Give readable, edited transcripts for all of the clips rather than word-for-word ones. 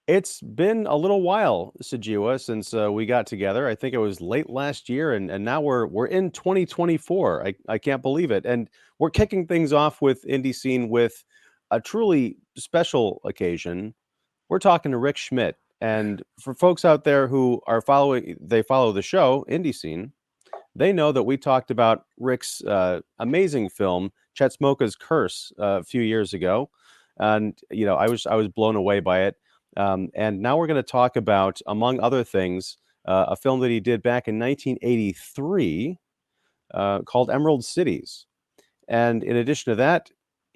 It's been a little while, Sujewa, since we got together. I think it was late last year, and now we're in 2024. I can't believe it, and we're kicking things off with IndieSeen with a truly special occasion. We're talking to Rick Schmidt, and for folks out there who are they follow the show IndieScene. They know that we talked about Rick's amazing film CHETZEMOKA'S CURSE a few years ago, and I was blown away by it. And now we're going to talk about, among other things, a film that he did back in 1983 called Emerald Cities. And in addition to that,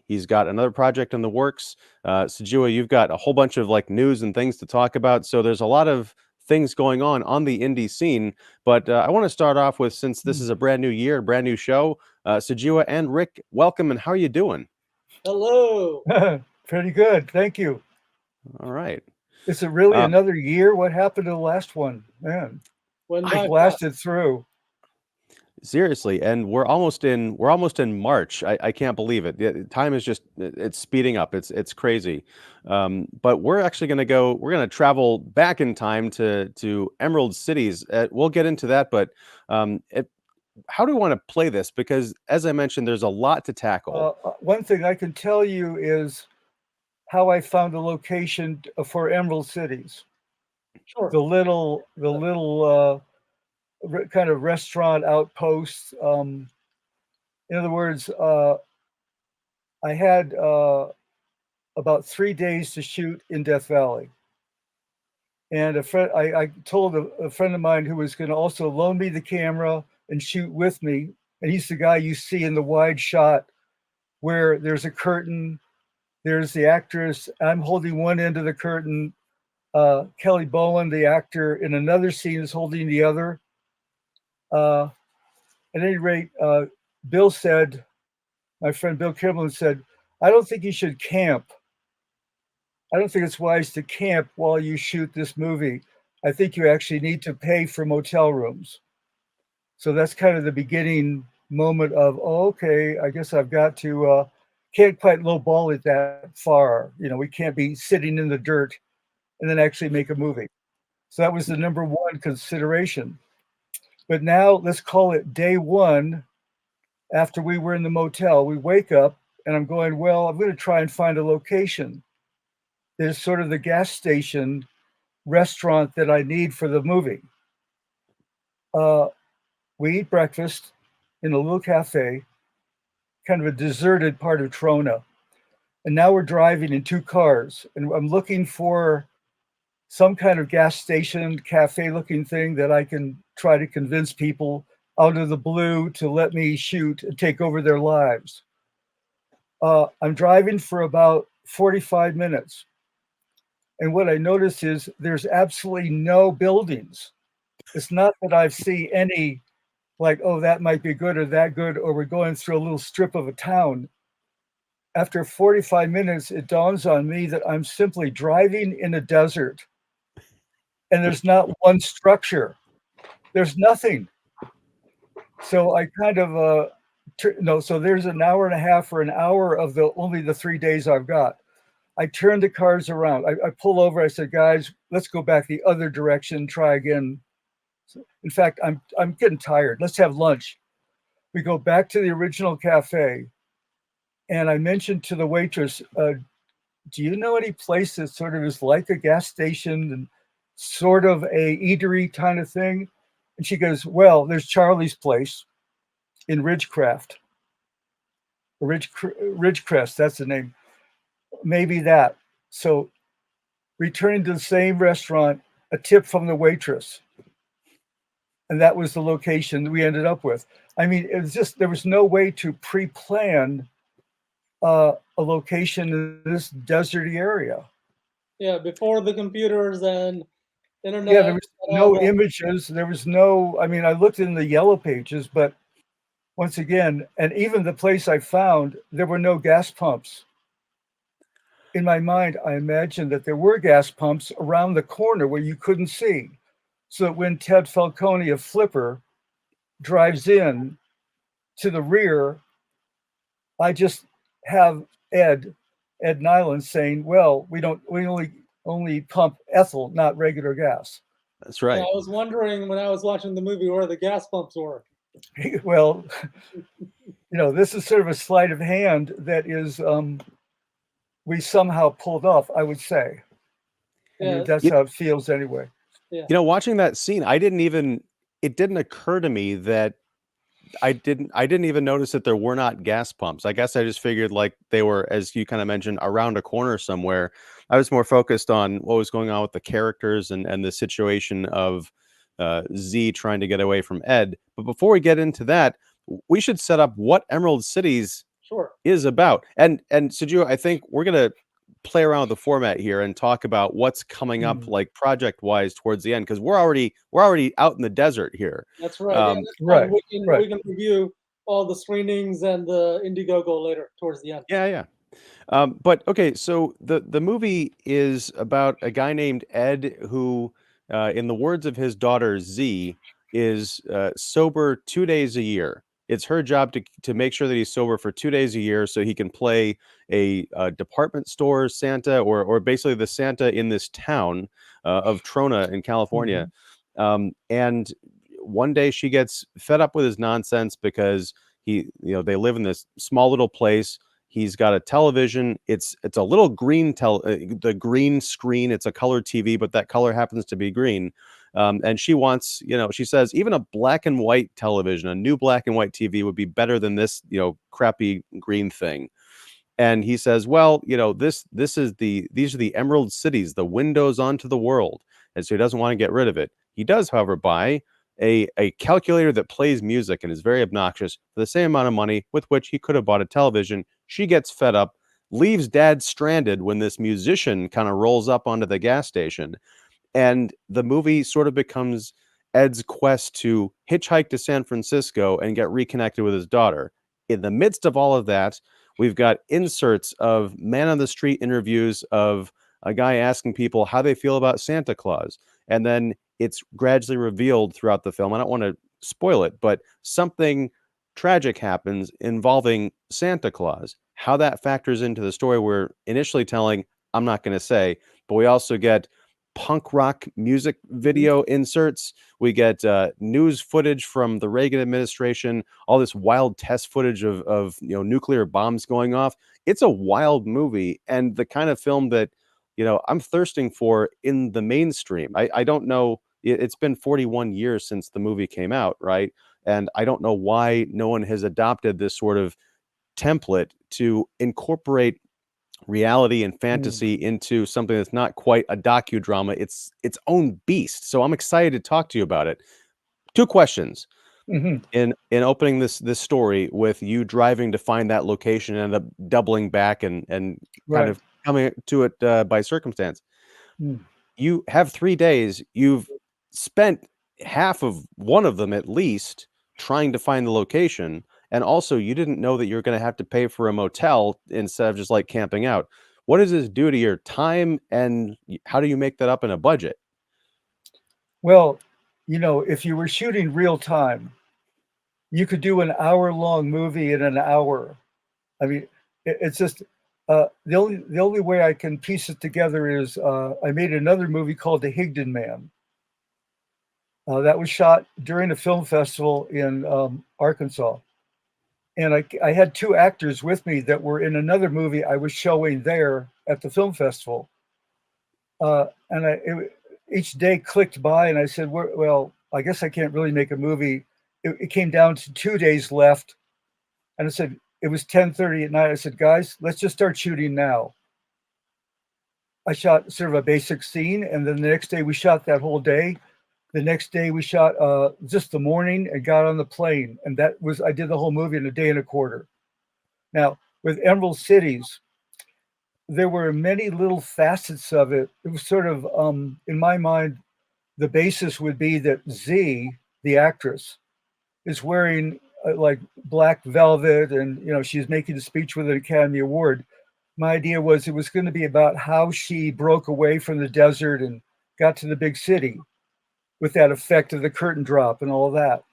he's got another project in the works. Sujewa, you've got a whole bunch of like news and things to talk about. So there's a lot of things going on the indie scene. But I want to start off with, since this is a brand new year, a brand new show, Sujewa and Rick, welcome. And how are you doing? Hello. Pretty good. Thank you. All right. Is it really Um, another year? What happened to the last one? Man, When I by blasted through. Seriously, and we're almost in March. I can't believe it. Time is just it's speeding up. It's crazy. But we're actually going to go. We're going to travel back in time to Emerald Cities. We'll get into that. But how do we want to play this? Because as I mentioned, there's a lot to tackle. One thing I can tell you is how I found a location for Emerald Cities. sure. The little kind of restaurant outpost. In other words, I had about 3 days to shoot in Death Valley. And I told a friend of mine who was going to also loan me the camera and shoot with me. And he's the guy you see in the wide shot where there's a curtain, there's the actress. I'm holding one end of the curtain. Kelly Bowen, the actor, in another scene is holding the other. At any rate, Bill said, my friend Bill Kimberlin said, I don't think you should camp. I don't think it's wise to camp while you shoot this movie. I think you actually need to pay for motel rooms. So that's kind of the beginning moment of, oh, okay, I guess I've got to, can't quite lowball it that far. We can't be sitting in the dirt and then actually make a movie. So that was the number one consideration. But now let's call it day one. After we were in the motel, we wake up and I'm going, well, I'm going to try and find a location. There's sort of the gas station restaurant that I need for the movie. We eat breakfast in a little cafe, kind of a deserted part of Trona. And now we're driving in two cars, and I'm looking for some kind of gas station, cafe looking thing that I can try to convince people out of the blue to let me shoot and take over their lives. I'm driving for about 45 minutes. And what I notice is there's absolutely no buildings. It's not that I see any like, oh, that might be good or that good, or we're going through a little strip of a town. After 45 minutes, it dawns on me that I'm simply driving in a desert and there's not one structure. There's nothing. So I kind of, so there's an hour and a half or an hour of only the 3 days I've got. I turn the cars around. I pull over. I said, guys, let's go back the other direction, try again. In fact, I'm getting tired. Let's have lunch. We go back to the original cafe. And I mentioned to the waitress, do you know any place that sort of is like a gas station and sort of a eatery kind of thing? And she goes, well, there's Charlie's Place in Ridgecraft. Ridgecrest, that's the name. Maybe that. So returning to the same restaurant, a tip from the waitress. And that was the location we ended up with. I mean, it was just, there was no way to pre-plan a location in this deserty area. Yeah, before the computers and internet. Yeah, there was no images. There was no, I mean, I looked in the yellow pages, but once again, and even the place I found, there were no gas pumps. In my mind, I imagined that there were gas pumps around the corner where you couldn't see. So that when Ted Falcone of Flipper drives in to the rear, I just have Ed Nylund saying, well, we only only pump ethyl, not regular gas. That's Yeah, right. I was wondering when I was watching the movie where the gas pumps were. Well, this is sort of a sleight of hand that is we somehow pulled off, I would say. I mean, Yeah, that's You, how it feels anyway. yeah, watching that scene, it didn't occur to me that I didn't even notice that there were not gas pumps. I guess I just figured like they were, as you kind of mentioned, around a corner somewhere. I was more focused on what was going on with the characters and the situation of Z trying to get away from Ed. But before we get into that, we should set up what Emerald Cities sure. is about. And Suju, I think we're gonna play around with the format here and talk about what's coming up like project wise towards the end, because we're already out in the desert here. That's right. Yeah, Um, that's fine. Right, We right. can review all the screenings and the Indiegogo later towards the end. yeah. But okay, so the movie is about a guy named Ed who, in the words of his daughter Z, is sober 2 days a year. It's her job to make sure that he's sober for 2 days a year so he can play a department store Santa, or basically the Santa in this town of Trona in California. And one day she gets fed up with his nonsense because they live in this small little place. He's got a television. It's a little green the green screen. It's a colored TV, but that color happens to be green. And she wants, she says even a black and white television, a new black and white TV would be better than this, crappy green thing. And he says, well, these are the Emerald Cities, the windows onto the world. And so he doesn't want to get rid of it. He does, however, buy a calculator that plays music and is very obnoxious for the same amount of money with which he could have bought a television. She gets fed up, leaves dad stranded when this musician kind of rolls up onto the gas station. And the movie sort of becomes Ed's quest to hitchhike to San Francisco and get reconnected with his daughter. In the midst of all of that, we've got inserts of man on the street interviews of a guy asking people how they feel about Santa Claus. And then it's gradually revealed throughout the film. I don't want to spoil it, but something tragic happens involving Santa Claus. How that factors into the story we're initially telling, I'm not going to say, but we also get punk rock music video inserts. We get news footage from the Reagan administration, all this wild test footage of nuclear bombs going off. It's a wild movie and the kind of film that I'm thirsting for in the mainstream. I don't know. It's been 41 years since the movie came out, right? And I don't know why no one has adopted this sort of template to incorporate reality and fantasy into something that's not quite a docudrama. It's its own beast. So I'm excited to talk to you about it. Two questions. In opening this story with you driving to find that location and end up doubling back and kind of coming to it by circumstance. You have 3 days. You've spent half of one of them at least trying to find the location. And also, you didn't know that you're going to have to pay for a motel instead of just like camping out. What does this do to your time, and how do you make that up in a budget? Well, if you were shooting real time, you could do an hour-long movie in an hour. I mean, it's just the only way I can piece it together is I made another movie called The Higdon Man. That was shot during a film festival in Arkansas. And I had two actors with me that were in another movie I was showing there at the film festival. Each day clicked by and I said, well, I guess I can't really make a movie. It came down to 2 days left. And I said, it was 10:30 at night. I said, guys, let's just start shooting now. I shot sort of a basic scene. And then the next day we shot that whole day. The next day we shot just the morning and got on the plane. And I did the whole movie in a day and a quarter. Now, with Emerald Cities, there were many little facets of it. It was sort of, in my mind, the basis would be that Z, the actress, is wearing like black velvet and, she's making a speech with an Academy Award. My idea was it was going to be about how she broke away from the desert and got to the big city with that effect of the curtain drop and all that.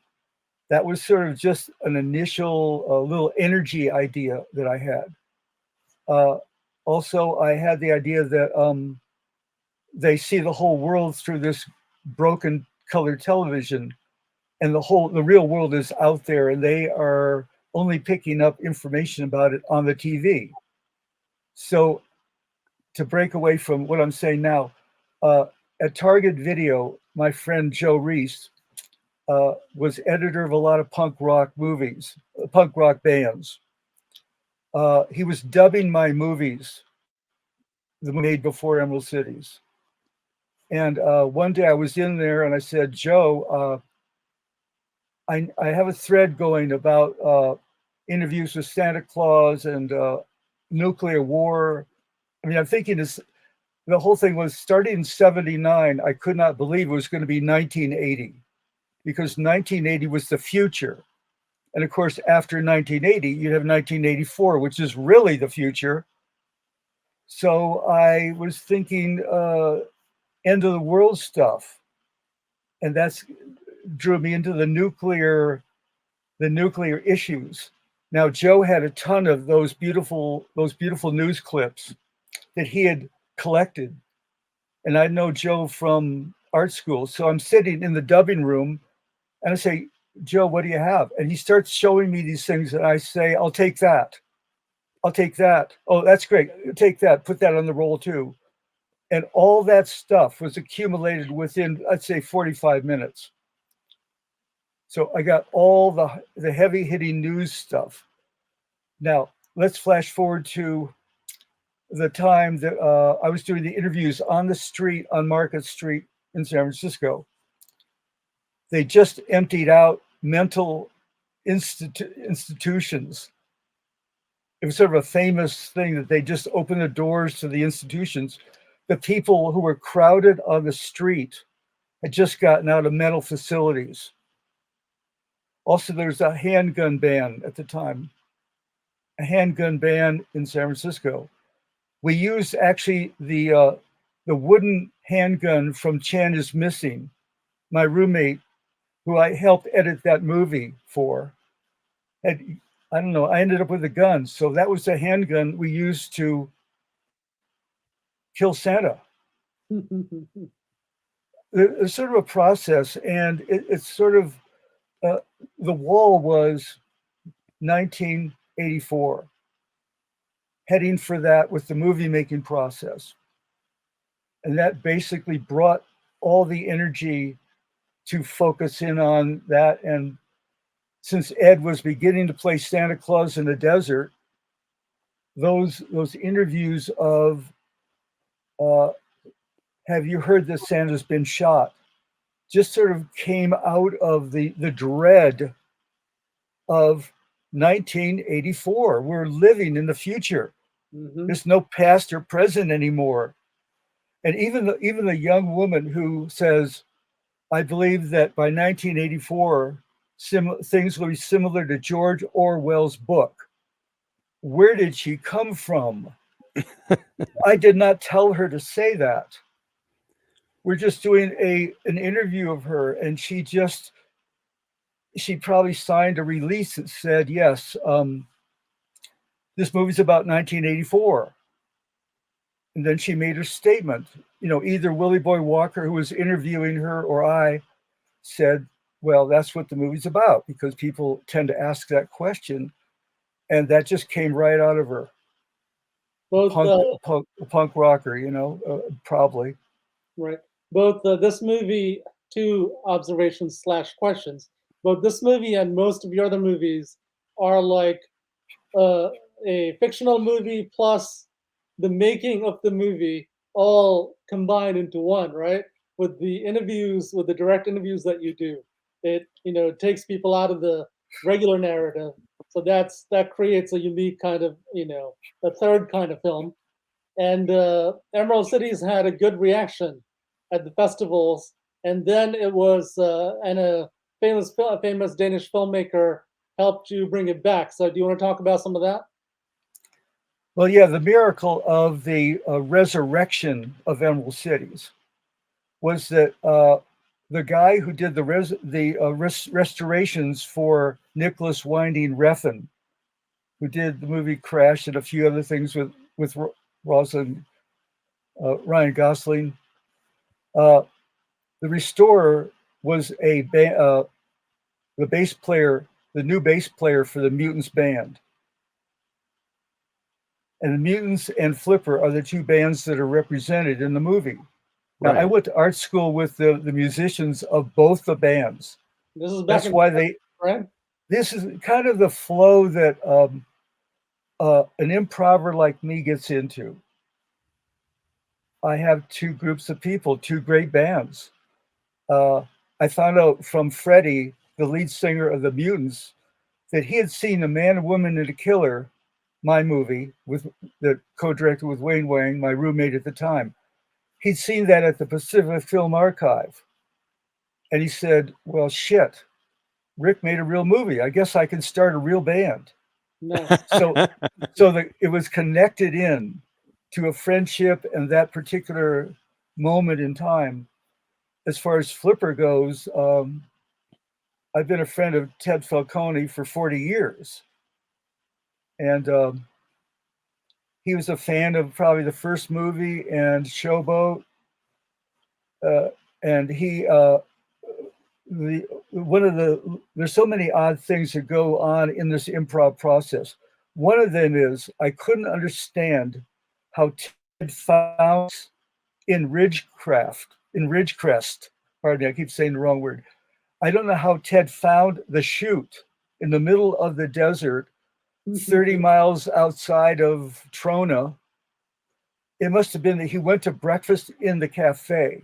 That was sort of just an initial little energy idea that I had. Also, I had the idea that they see the whole world through this broken color television, and the real world is out there, and they are only picking up information about it on the TV. So to break away from what I'm saying now, at Target Video, my friend Joe Reese was editor of a lot of punk rock bands. He was dubbing my movies, the made before Emerald Cities. And one day I was in there and I said, Joe, I have a thread going about interviews with Santa Claus and nuclear war. I mean, I'm thinking the whole thing was starting in 79. I could not believe it was going to be 1980, because 1980 was the future. And of course, after 1980, you'd have 1984, which is really the future. So I was thinking end of the world stuff. And that's drew me into the nuclear issues. Now, Joe had a ton of those beautiful news clips that he had collected. And I know Joe from art school. So I'm sitting in the dubbing room and I say, Joe, what do you have? And he starts showing me these things, and I say, I'll take that. I'll take that. Oh, that's great. Take that. Put that on the roll too. And all that stuff was accumulated within, I'd say, 45 minutes. So I got all the heavy hitting news stuff. Now, let's flash forward to the time that I was doing the interviews on the street, on Market Street in San Francisco. They just emptied out mental institutions. It was sort of a famous thing that they just opened the doors to the institutions. The people who were crowded on the street had just gotten out of mental facilities. Also, there was a handgun ban at the time, a handgun ban in San Francisco. We used actually the wooden handgun from Chan is Missing, my roommate, who I helped edit that movie for. And I don't know, I ended up with a gun. So that was the handgun we used to kill Santa. It's sort of a process, and it's sort of, the wall was 1984, heading for that with the movie making process. And that basically brought all the energy to focus in on that. And since Ed was beginning to play Santa Claus in the desert, those interviews of, have you heard that Santa's been shot, just sort of came out of the dread of 1984. We're living in the future. Mm-hmm. There's no past or present anymore. And even the young woman who says, I believe that by 1984, things will be similar to George Orwell's book. Where did she come from? I did not tell her to say that. We're just doing an interview of her, and she probably signed a release that said, yes, this movie's about 1984. And then she made her statement. You know, either Willie Boy Walker, who was interviewing her, or I said, well, that's what the movie's about, because people tend to ask that question. And that just came right out of her. Both punk rocker, you know, probably. Right. Both this movie, two observations / questions. Both this movie and most of your other movies are like a fictional movie plus the making of the movie all combined into one, right? With the interviews, with the direct interviews that you do, it takes people out of the regular narrative. So that creates a unique kind of, a third kind of film. And Emerald Cities had a good reaction at the festivals, and then it was and a famous Danish filmmaker helped you bring it back. So do you want to talk about some of that? Well, yeah, the miracle of the resurrection of Emerald Cities was that the guy who did the restorations for Nicholas Winding Refn, who did the movie Crash and a few other things with Ryan Gosling, The restorer was the bass player, the new bass player for the Mutants band. And the Mutants and Flipper are the two bands that are represented in the movie. Now, I went to art school with the musicians of both the bands. This is back That's why they, right? This is kind of the flow that an improver like me gets into. I have two groups of people, two great bands. I found out from Freddie, the lead singer of the Mutants, that he had seen A Man, a Woman, and a Killer, my movie, that co-directed with Wayne Wang, my roommate at the time. He'd seen that at the Pacific Film Archive. And he said, well, shit, Rick made a real movie. I guess I can start a real band. Nice. So it was connected in to a friendship and that particular moment in time. As far as Flipper goes, I've been a friend of Ted Falcone for 40 years. And he was a fan of probably the first movie and Showboat. And he, there's so many odd things that go on in this improv process. One of them is I couldn't understand how Ted found in Ridgecrest, pardon me, I keep saying the wrong word. I don't know how Ted found the chute in the middle of the desert, 30 miles outside of Trona. It must have been that he went to breakfast in the cafe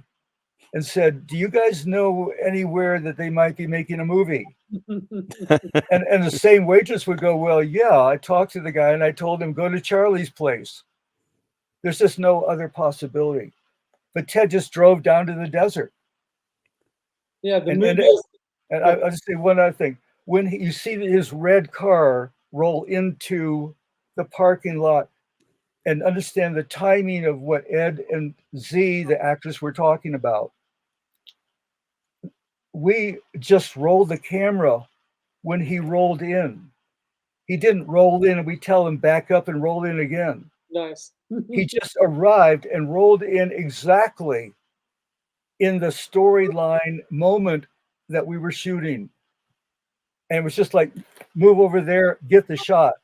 and said, do you guys know anywhere that they might be making a movie? and the same waitress would go, well, yeah, I talked to the guy and I told him, go to Charlie's place. There's just no other possibility. But Ted just drove down to the desert. Yeah, I'll just say one other thing. When you see his red car roll into the parking lot and understand the timing of what Ed and Z, the actress, were talking about, we just rolled the camera when he rolled in. He didn't roll in and we tell him back up and roll in again. Nice. He just arrived and rolled in exactly in the storyline moment that we were shooting. And it was just like, move over there, get the shot.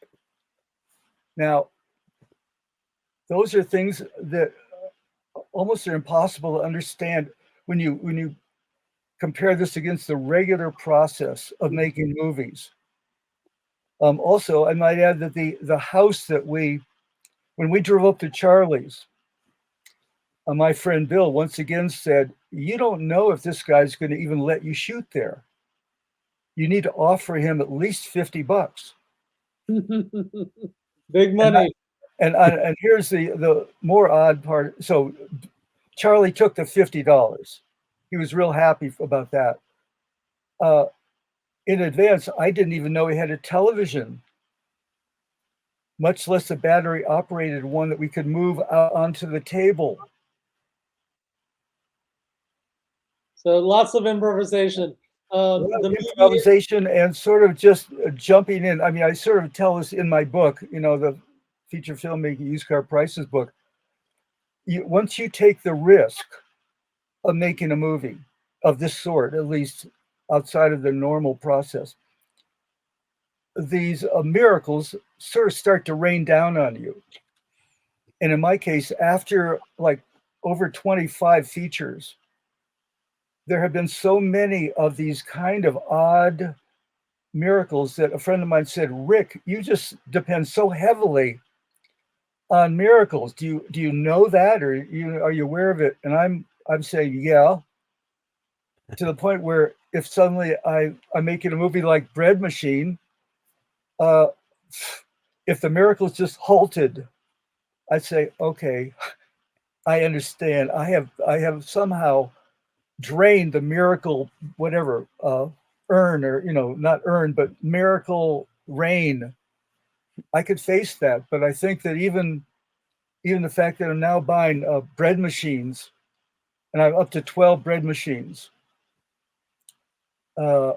Now, those are things that almost are impossible to understand when you compare this against the regular process of making movies. Also, I might add that the house that when we drove up to Charlie's, my friend Bill once again said, you don't know if this guy's going to even let you shoot there. You need to offer him at least $50. Big money. And here's the more odd part. So Charlie took the $50. He was real happy about that. In advance, I didn't even know he had a television, much less a battery operated one that we could move out onto the table. So lots of improvisation. Improvisation and sort of just jumping in. I mean, I sort of tell this in my book, the feature filmmaking used car prices book. Once you take the risk of making a movie of this sort, at least outside of the normal process, these miracles sort of start to rain down on you. And in my case, after like over 25 features, there have been so many of these kind of odd miracles that a friend of mine said, Rick, you just depend so heavily on miracles. Do you know that, or are you aware of it? And I'm saying, yeah, to the point where if suddenly I'm making a movie like Bread Machine, if the miracles just halted, I'd say, okay, I understand. I have somehow drained the miracle, whatever, urn, or, not urn, but miracle rain. I could face that. But I think that even the fact that I'm now buying bread machines, and I'm up to 12 bread machines. I'm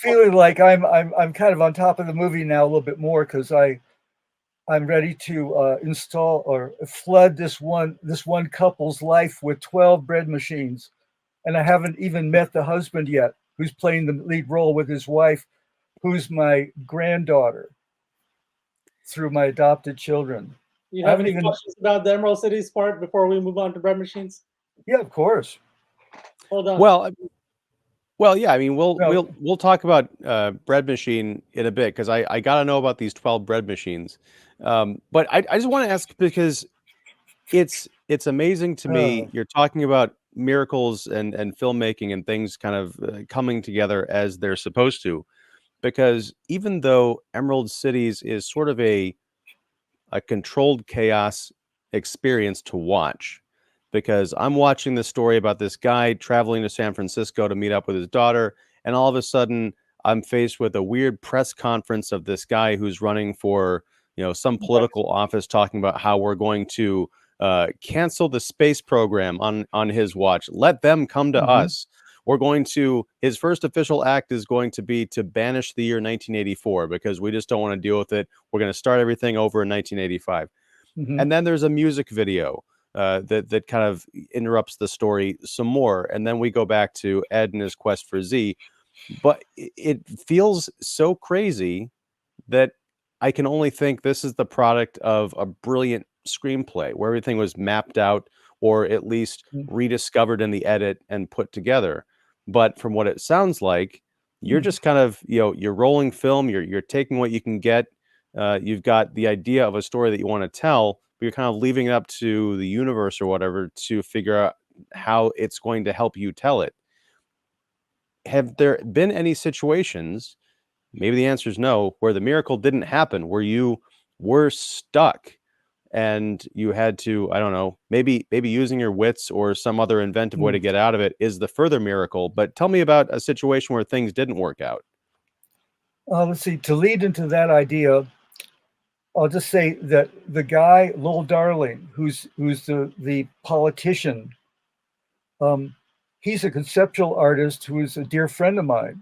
feeling like I'm kind of on top of the movie now a little bit more, because I'm ready to install or flood this one couple's life with 12 bread machines, and I haven't even met the husband yet, who's playing the lead role with his wife, who's my granddaughter through my adopted children. You I have haven't any even. questions about the Emerald Cities part before we move on to bread machines? Yeah, of course. Hold on. Well, yeah. I mean, we'll No. we'll talk about bread machine in a bit because I got to know about these 12 bread machines. But I just want to ask because it's amazing to me. You're talking about miracles and filmmaking and things kind of coming together as they're supposed to. Because even though Emerald Cities is sort of a controlled chaos experience to watch, because I'm watching the story about this guy traveling to San Francisco to meet up with his daughter, and all of a sudden I'm faced with a weird press conference of this guy who's running for, some political office, talking about how we're going to cancel the space program on his watch. Let them come to us. We're going to, his first official act is going to be to banish the year 1984 because we just don't want to deal with it. We're going to start everything over in 1985. And then there's a music video that kind of interrupts the story some more. And then we go back to Ed and his quest for Z. But it feels so crazy that I can only think this is the product of a brilliant screenplay where everything was mapped out or at least rediscovered in the edit and put together. But from what it sounds like, you're just kind of, you're rolling film, you're taking what you can get. You've got the idea of a story that you want to tell, but you're kind of leaving it up to the universe or whatever to figure out how it's going to help you tell it. Have there been any situations, maybe the answer is no, where the miracle didn't happen, where you were stuck and you had to, I don't know, maybe using your wits or some other inventive way to get out of it is the further miracle. But tell me about a situation where things didn't work out. Let's see. To lead into that idea, I'll just say that the guy, Lowell Darling, who's the politician, he's a conceptual artist who is a dear friend of mine.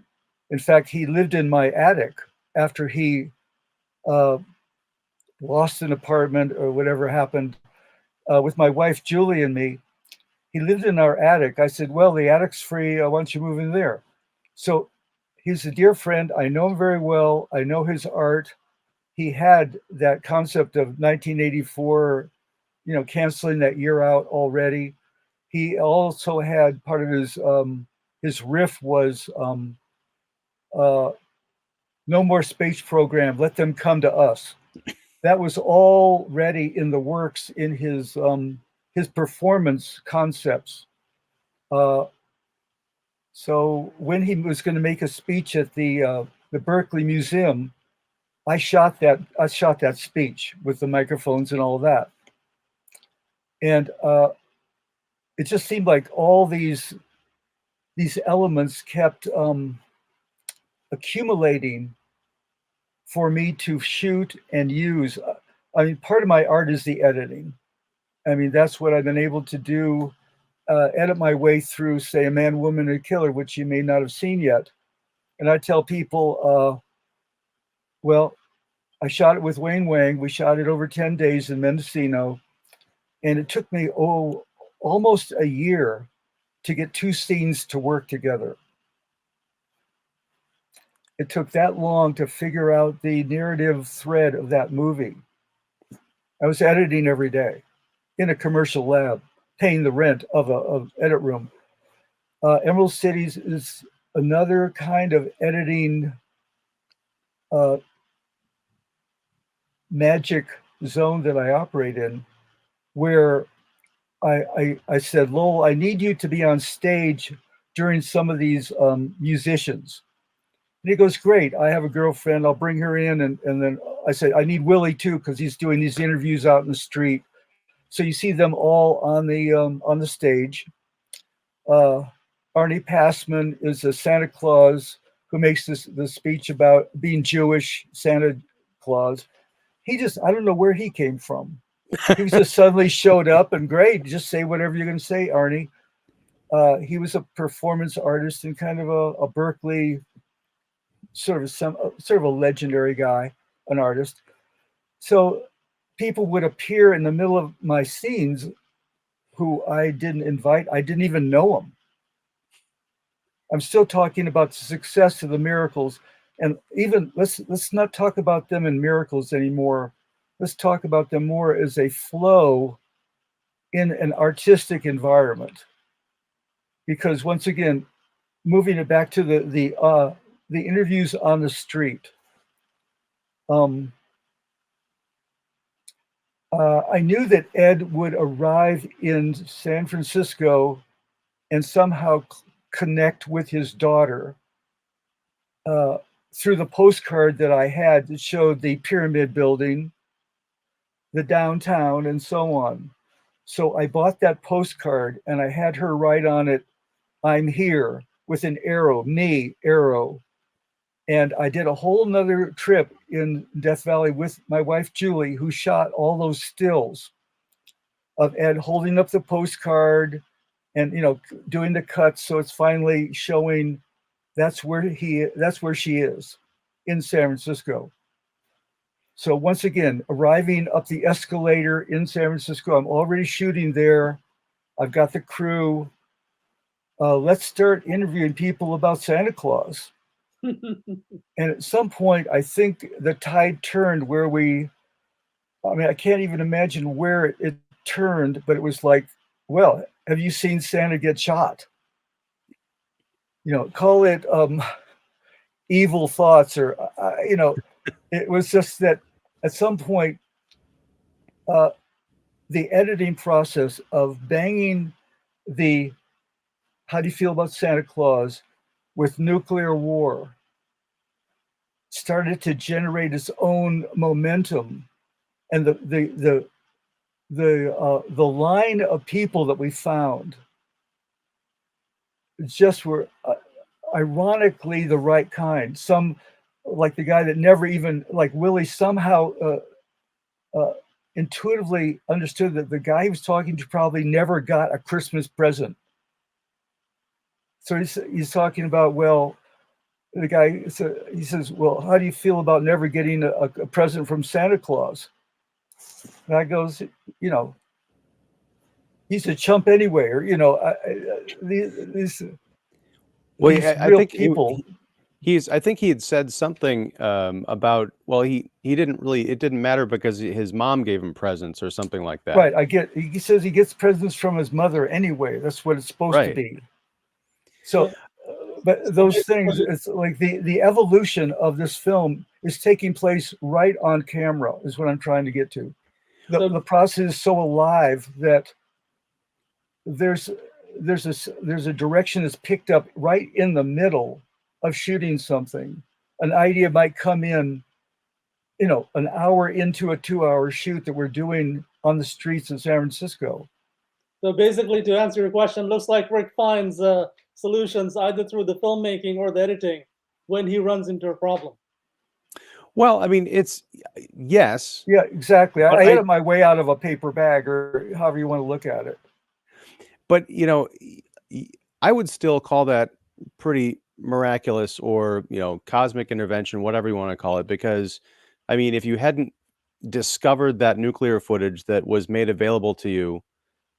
In fact, he lived in my attic after he lost an apartment or whatever happened with my wife, Julie, and me. He lived in our attic. I said, well, the attic's free. Why don't you move in there? So he's a dear friend. I know him very well. I know his art. He had that concept of 1984, canceling that year out already. He also had part of his riff was no more space program. Let them come to us. That was already in the works in his performance concepts. So when he was going to make a speech at the Berkeley Museum, I shot that speech with the microphones and all that, and it just seemed like all these elements kept accumulating for me to shoot and use. I mean, part of my art is the editing. I mean, that's what I've been able to do, edit my way through, say, A Man, Woman, and a Killer, which you may not have seen yet. And I tell people, well, I shot it with Wayne Wang. We shot it over 10 days in Mendocino. And it took me, almost a year to get two scenes to work together. It took that long to figure out the narrative thread of that movie. I was editing every day in a commercial lab, paying the rent of an edit room. Emerald Cities is another kind of editing magic zone that I operate in, where I said, Lowell, I need you to be on stage during some of these musicians. And he goes, great, I have a girlfriend, I'll bring her in. And then I said, I need Willie too, because he's doing these interviews out in the street. So you see them all on the stage. Arnie Passman is a Santa Claus who makes the speech about being Jewish, Santa Claus. I don't know where he came from. He just suddenly showed up, and great, just say whatever you're going to say, Arnie. He was a performance artist and kind of a Berkeley, sort of a legendary guy, an artist. So people would appear in the middle of my scenes who I didn't invite. I didn't even know them. I'm still talking about the success of the miracles, and even let's not talk about them in miracles anymore. Let's talk about them more as a flow in an artistic environment. Because once again, moving it back to the interviews on the street, I knew that Ed would arrive in San Francisco and somehow connect with his daughter through the postcard that I had that showed the pyramid building, the downtown, and so on. So I bought that postcard and I had her write on it, "I'm here," with an arrow, me, arrow. And I did a whole nother trip in Death Valley with my wife, Julie, who shot all those stills of Ed holding up the postcard and, doing the cuts. So it's finally showing that's where she is, in San Francisco. So once again, arriving up the escalator in San Francisco, I'm already shooting there. I've got the crew. Let's start interviewing people about Santa Claus. And at some point, I think the tide turned where I can't even imagine where it turned, but it was like, well, have you seen Santa get shot? Call it evil thoughts, or it was just that at some point, the editing process of banging the "how do you feel about Santa Claus" with nuclear war started to generate its own momentum, and the line of people that we found just were ironically the right kind. Some, like the guy that never even, like Willie, somehow intuitively understood that the guy he was talking to probably never got a Christmas present. So he's talking about, well, the guy, he says, well, how do you feel about never getting a present from Santa Claus? And I goes, he's a chump anyway, or, these Well, these I real think people. I think he had said something about, well, he didn't really, it didn't matter because his mom gave him presents or something like that. Right. He says he gets presents from his mother anyway. That's what it's supposed to Right. be. So, but those things, it's like the evolution of this film is taking place right on camera, is what I'm trying to get to. The process is so alive that there's a direction that's picked up right in the middle of shooting something. An idea might come in, an hour into a 2-hour shoot that we're doing on the streets in San Francisco. So basically, to answer your question, looks like Rick finds solutions either through the filmmaking or the editing when he runs into a problem. Well, I mean, yes. Yeah, exactly. I had my way out of a paper bag, or however you want to look at it. But, I would still call that pretty miraculous, or, cosmic intervention, whatever you want to call it, because, I mean, if you hadn't discovered that nuclear footage that was made available to you,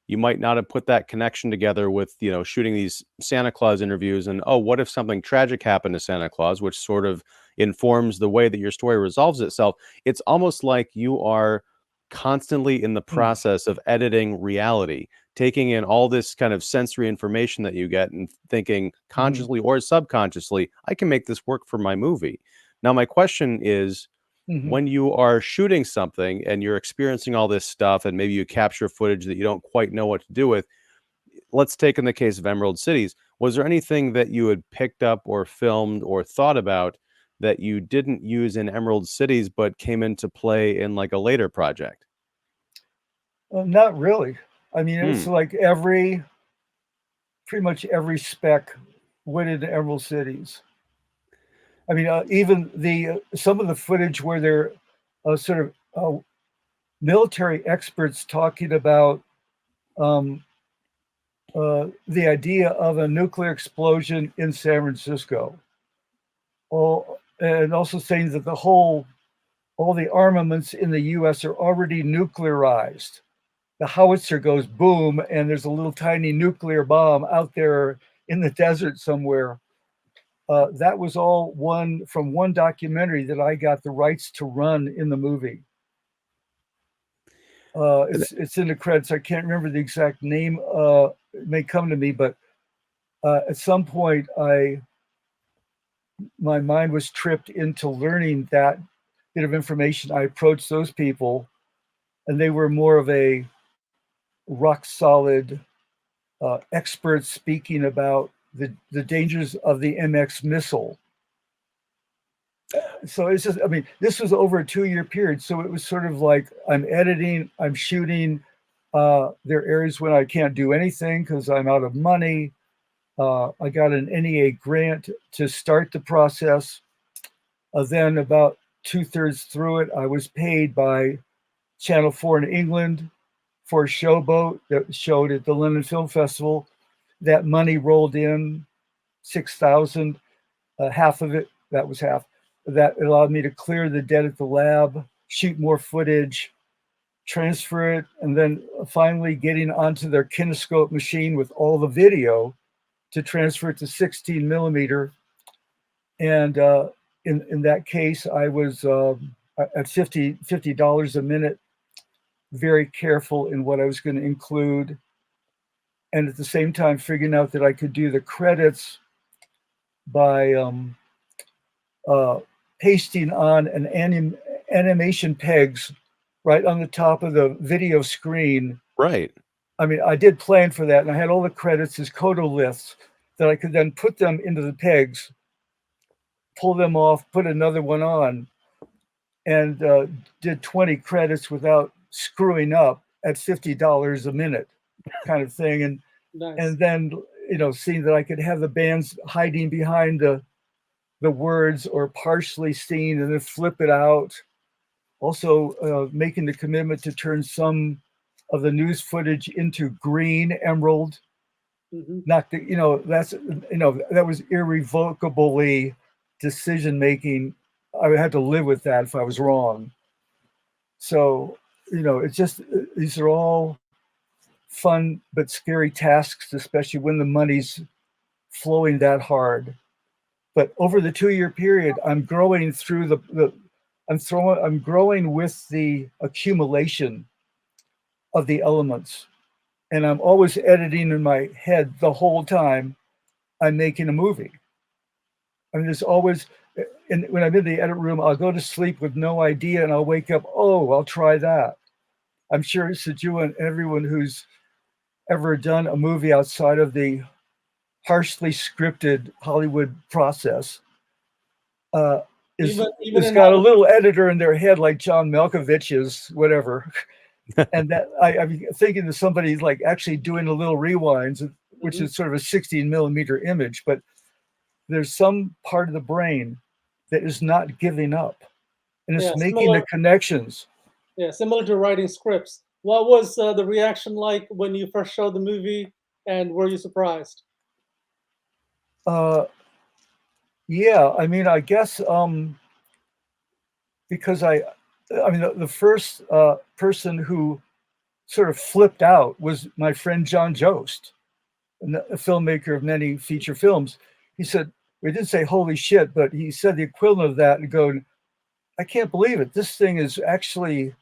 you might not have put that connection together with, shooting these Santa Claus interviews and, oh, what if something tragic happened to Santa Claus, which sort of informs the way that your story resolves itself. It's almost like you are constantly in the process of editing reality, taking in all this kind of sensory information that you get and thinking consciously or subconsciously, I can make this work for my movie. Now, my question is, when you are shooting something and you're experiencing all this stuff and maybe you capture footage that you don't quite know what to do with, let's take in the case of Emerald Cities, was there anything that you had picked up or filmed or thought about that you didn't use in Emerald Cities but came into play in like a later project? Not really. I mean, it's like pretty much every spec went into Emerald Cities. I mean, even some of the footage where they're sort of military experts talking about the idea of a nuclear explosion in San Francisco. And also saying that the whole all the armaments in the US are already nuclearized. The howitzer goes boom, and there's a little tiny nuclear bomb out there in the desert somewhere. That was all from one documentary that I got the rights to run in the movie. It's in the credits. I can't remember the exact name. It may come to me, but at some point, my mind was tripped into learning that bit of information. I approached those people, and they were more of a rock solid expert speaking about the dangers of the MX missile. So it's just, I mean, this was over a 2-year period. So it was sort of like I'm editing, I'm shooting. There are areas when I can't do anything because I'm out of money. I got an NEA grant to start the process. Then about 2/3 through it, I was paid by Channel 4 in England for a showboat that showed at the London Film Festival. That money rolled in, 6,000, half of it, that was half. That allowed me to clear the debt at the lab, shoot more footage, transfer it, and then finally getting onto their kinescope machine with all the video to transfer it to 16 millimeter. And in that case, I was at $50 a minute, very careful in what I was going to include. And at the same time, figuring out that I could do the credits by pasting on an animation pegs right on the top of the video screen. Right. I mean, I did plan for that, and I had all the credits as codoliths that I could then put them into the pegs, pull them off, put another one on, and did 20 credits without screwing up at $50 a minute kind of thing. And Nice. And then, seeing that I could have the bands hiding behind the words or partially seen and then flip it out. Also making the commitment to turn some of the news footage into green emerald. Mm-hmm. Not the, that was irrevocably decision-making. I had to live with that if I was wrong. So, it's just, these are all fun but scary tasks, especially when the money's flowing that hard. But over the 2-year period, I'm growing through I'm growing with the accumulation of the elements. And I'm always editing in my head the whole time I'm making a movie. I mean, there's always, and when I'm in the edit room, I'll go to sleep with no idea and I'll wake up, oh, I'll try that. I'm sure Sujewa and everyone who's ever done a movie outside of the harshly scripted Hollywood process has got a little editor in their head like John Malkovich's, whatever. And that I'm thinking of somebody like actually doing a little rewinds, which is sort of a 16 millimeter image, but there's some part of the brain that is not giving up, and it's making the connections. Yeah, similar to writing scripts. What was the reaction like when you first showed the movie, and were you surprised? Yeah, I mean, I guess because the first person who sort of flipped out was my friend John Jost, a filmmaker of many feature films. He said, we didn't say holy shit, but he said the equivalent of that and going, I can't believe it. This thing is actually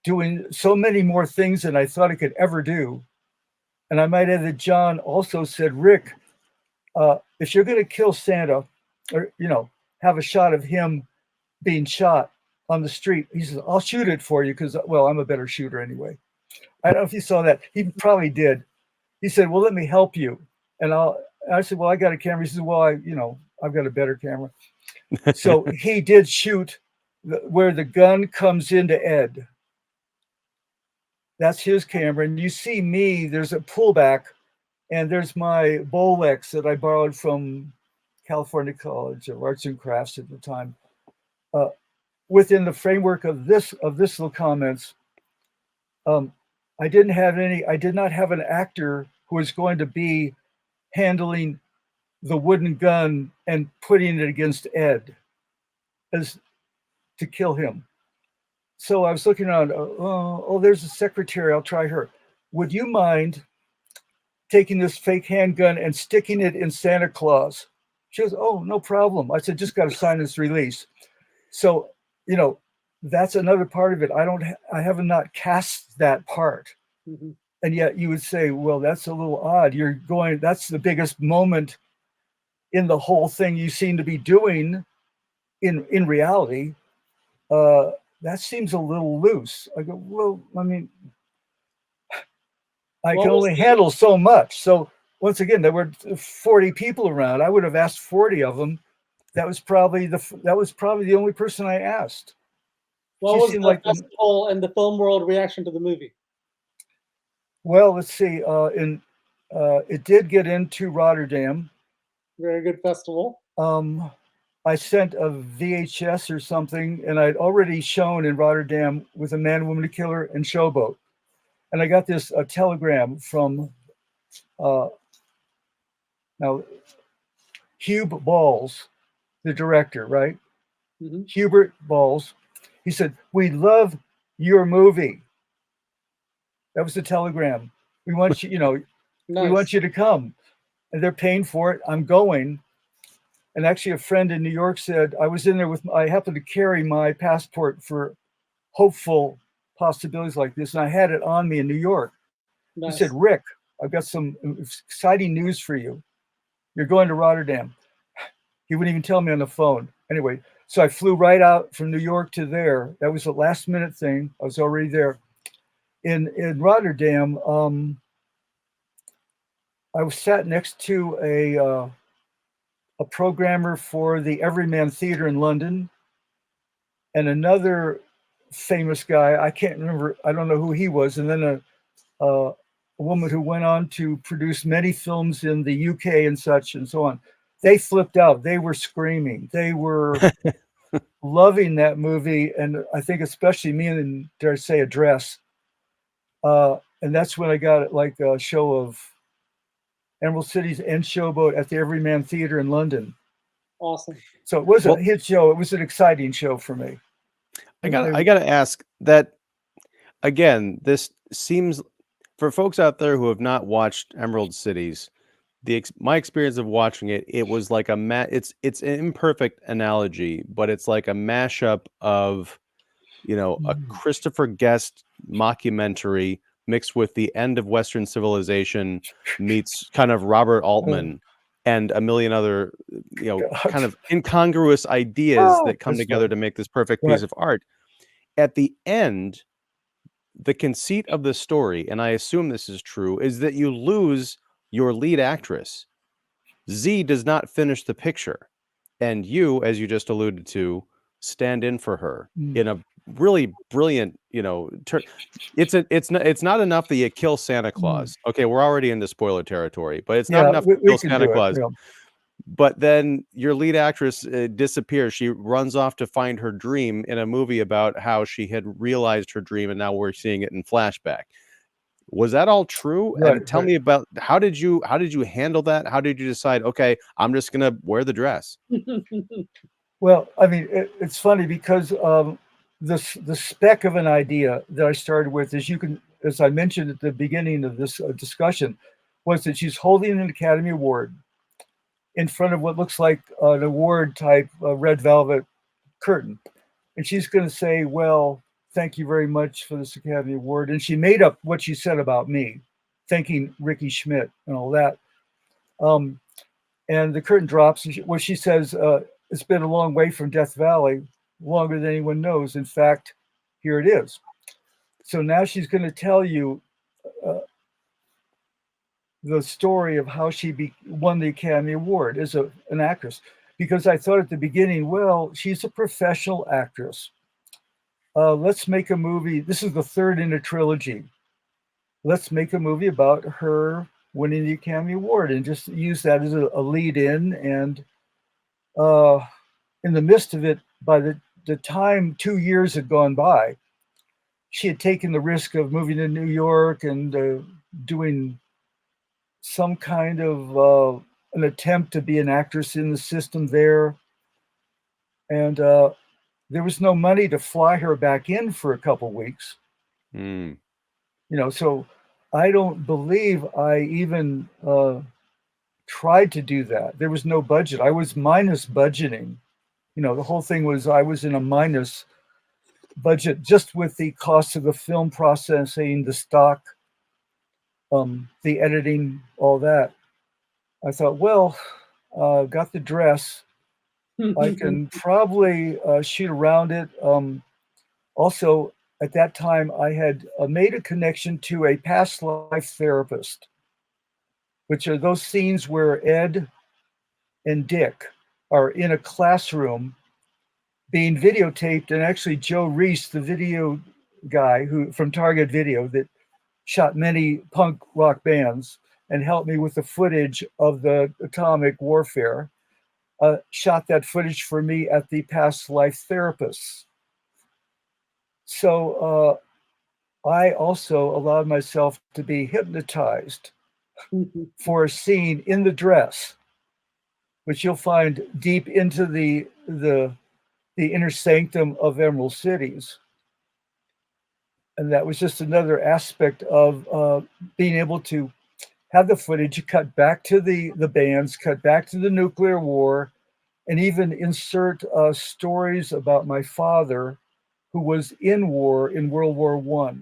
doing so many more things than I thought it could ever do. And I might add that John also said, Rick, if you're going to kill Santa, or, have a shot of him being shot on the street, he says, I'll shoot it for you because, well, I'm a better shooter anyway. I don't know if you saw that. He probably did. He said, well, let me help you. And I said, well, I got a camera. He said, well, I've got a better camera. So he did shoot where the gun comes into Ed. That's his camera. And you see me, there's a pullback, and there's my Bolex that I borrowed from California College of Arts and Crafts at the time. Within the framework of this little comments, I did not have an actor who was going to be handling the wooden gun and putting it against Ed as to kill him. so I was looking around. Oh, there's a secretary. I'll try her. Would you mind taking this fake handgun and sticking it in Santa Claus? She goes, oh, no problem. I said, just got to sign this release. So, that's another part of it. I have not cast that part. Mm-hmm. And yet you would say, well, that's a little odd. That's the biggest moment in the whole thing you seem to be doing in reality. That seems a little loose. I go, well, I mean, I can only handle so much. So once again, there were 40 people around. I would have asked 40 of them. That was probably the only person I asked. What was the festival and the film world reaction to the movie? Well, let's see. It did get into Rotterdam. Very good festival. I sent a VHS or something, and I'd already shown in Rotterdam with A Man, Woman, and Killer and Showboat. And I got this telegram from now Hubert Balls, the director, right? Mm-hmm. Hubert Balls. He said, "We love your movie." That was the telegram. We want you, nice. We want you to come. And they're paying for it. I'm going. And actually, a friend in New York said, I happened to carry my passport for hopeful possibilities like this. And I had it on me in New York. Nice. He said, Rick, I've got some exciting news for you. You're going to Rotterdam. He wouldn't even tell me on the phone. Anyway, so I flew right out from New York to there. That was a last minute thing. I was already there. In Rotterdam, I was sat next to a programmer for the Everyman Theatre in London, and another famous guy. I can't remember. I don't know who he was. And then a woman who went on to produce many films in the UK and such and so on. They flipped out. They were screaming. They were loving that movie, and I think especially me and, dare I say, Address. And that's when I got like a show of Emerald City's and Showboat at the Everyman Theatre in London. Awesome. So it was a hit show. It was an exciting show for me. I gotta ask that again. This seems, for folks out there who have not watched Emerald Cities, my experience of watching it, it was like it's an imperfect analogy, but it's like a mashup of, a Christopher Guest mockumentary mixed with the end of Western civilization meets kind of Robert Altman and a million other, kind of incongruous ideas that come together to make this perfect piece of art. At the end, the conceit of the story, and I assume this is true, is that you lose your lead actress. Z does not finish the picture, and you, as you just alluded to, stand in for her in a really brilliant, it's not enough that you kill Santa Claus. Okay, we're already into spoiler territory, but it's not enough to kill Santa Claus. But then your lead actress disappears. She runs off to find her dream in a movie about how she had realized her dream, and now we're seeing it in flashback. Was that all true? And tell me about how did you handle that? How did you decide, okay, I'm just gonna wear the dress? Well, I mean, it's funny because the spec of an idea that I started with is as I mentioned at the beginning of this discussion, was that she's holding an Academy Award in front of what looks like an award type red velvet curtain. And she's going to say, well, thank you very much for this Academy Award. And she made up what she said about me, thanking Ricky Schmidt and all that. And the curtain drops. What she says, it's been a long way from Death Valley, longer than anyone knows. In fact, here it is. So now she's going to tell you the story of how she won the Academy Award as an actress. Because I thought at the beginning, well, she's a professional actress. Let's make a movie. This is the third in a trilogy. Let's make a movie about her winning the Academy Award and just use that as a lead in. And in the midst of it, by the time 2 years had gone by, she had taken the risk of moving to New York and doing some kind of an attempt to be an actress in the system there. And there was no money to fly her back in for a couple weeks. Mm. So I don't believe I even tried to do that. There was no budget. I was minus budgeting. The whole thing was I was in a minus budget just with the cost of the film processing, the stock, the editing, all that. I thought, well, got the dress. I can probably shoot around it. Also, at that time, I had made a connection to a past life therapist, which are those scenes where Ed and Dick are in a classroom being videotaped, and actually Joe Reese, the video guy who from Target Video that shot many punk rock bands and helped me with the footage of the atomic warfare, shot that footage for me at the past life therapists. So I also allowed myself to be hypnotized for a scene in the dress, which you'll find deep into the inner sanctum of Emerald Cities. And that was just another aspect of being able to have the footage cut back to the bands, cut back to the nuclear war, and even insert stories about my father, who was in war in World War I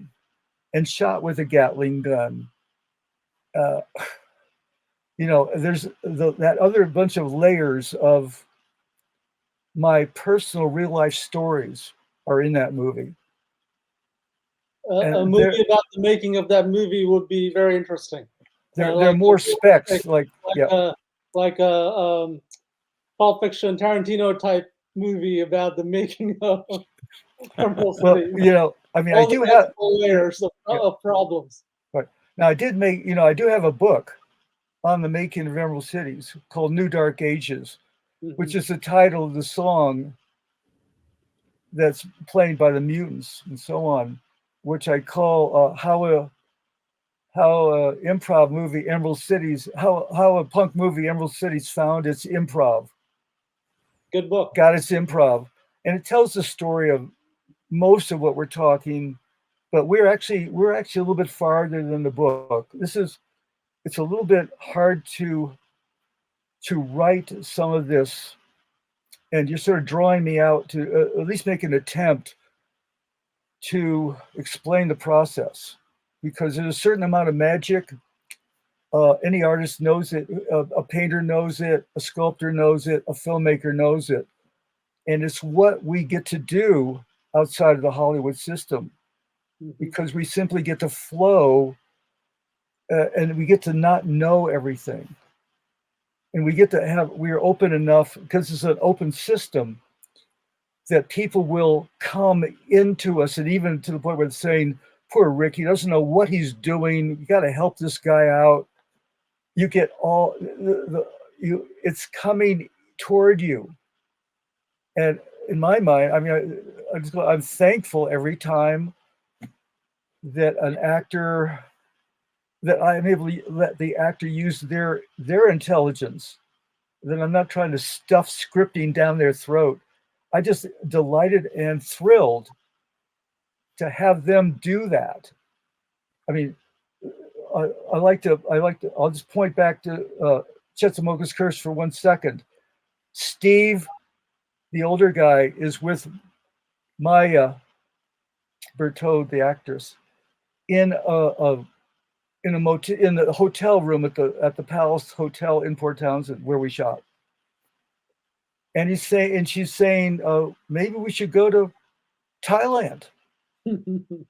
and shot with a Gatling gun. There's that other bunch of layers of my personal real life stories are in that movie. A movie about the making of that movie would be very interesting. There are more specs, like a Pulp Fiction, Tarantino type movie about the making of Emerald City. Well, I do have layers of problems. Right now, I do have a book on the making of Emerald Cities called New Dark Ages, which is the title of the song that's played by the Mutants and so on, which I call how a improv movie Emerald Cities, how a punk movie Emerald Cities found its improv. Good book. Got its improv, and it tells the story of most of what we're talking, but we're actually a little bit farther than the book. It's a little bit hard to write some of this, and you're sort of drawing me out to at least make an attempt to explain the process, because there's a certain amount of magic. Any artist knows it, a painter knows it, a sculptor knows it, a filmmaker knows it. And it's what we get to do outside of the Hollywood system, because we simply get to flow and we get to not know everything. And we're open enough, because it's an open system, that people will come into us, and even to the point where it's saying, poor Rick, he doesn't know what he's doing. You got to help this guy out. You get it's coming toward you. And in my mind, I'm thankful every time that I'm able to let the actor use their intelligence, that I'm not trying to stuff scripting down their throat. I just delighted and thrilled to have them do that. I'll just point back to CHETZEMOKA'S Curse for 1 second. Steve, the older guy, is with Maya Bertode, the actress, in a motel, in the hotel room at the Palace Hotel in Port Townsend, where we shot. And she's saying, maybe we should go to Thailand. And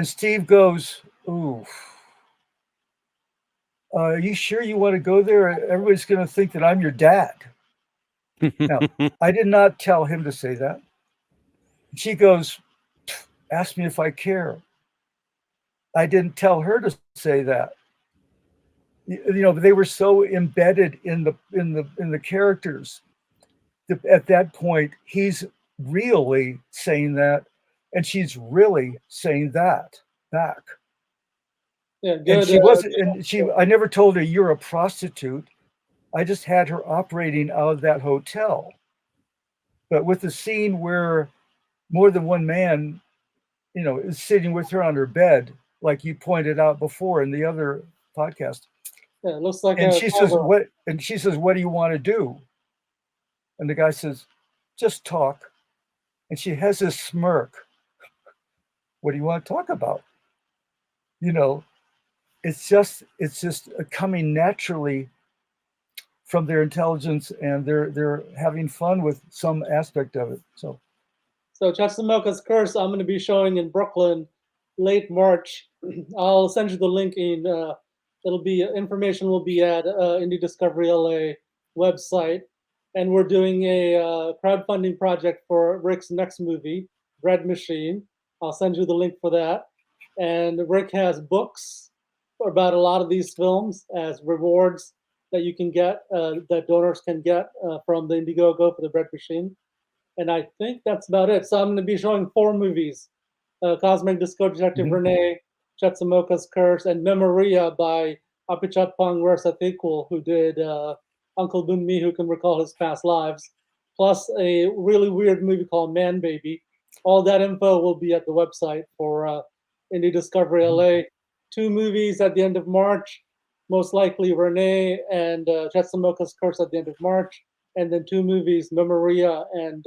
Steve goes, ooh, are you sure you want to go there? Everybody's going to think that I'm your dad. Now, I did not tell him to say that. She goes, ask me if I care. I didn't tell her to say that. They were so embedded in the characters. At that point, he's really saying that, and she's really saying that back. Yeah, good. And she wasn't, and I never told her you're a prostitute. I just had her operating out of that hotel. But with the scene where more than one man, is sitting with her on her bed, like you pointed out before in the other podcast. Yeah, it looks like And a she says, cowgirl. what? And she says, what do you want to do? And the guy says, just talk. And she has this smirk. What do you want to talk about? It's just coming naturally from their intelligence, and they're having fun with some aspect of it. So CHETZEMOKA'S Curse, I'm going to be showing in Brooklyn late March. I'll send you the link in. It'll be information will be at Indie Discovery LA website, and we're doing a crowdfunding project for Rick's next movie, Bread Machine. I'll send you the link for that. And Rick has books about a lot of these films as rewards that you can get, that donors can get from the Indiegogo for the Bread Machine. And I think that's about it. So I'm going to be showing 4 movies: Cosmic Disco Detective Renee, CHETZEMOKA'S Curse, and Memoria by Apichatpong Weerasethakul, who did Uncle Bunmi, who can recall his past lives, plus a really weird movie called Man Baby. All that info will be at the website for Indie Discovery LA. 2 movies at the end of March, most likely Renee and CHETZEMOKA'S Curse at the end of March, and then 2 movies, Memoria and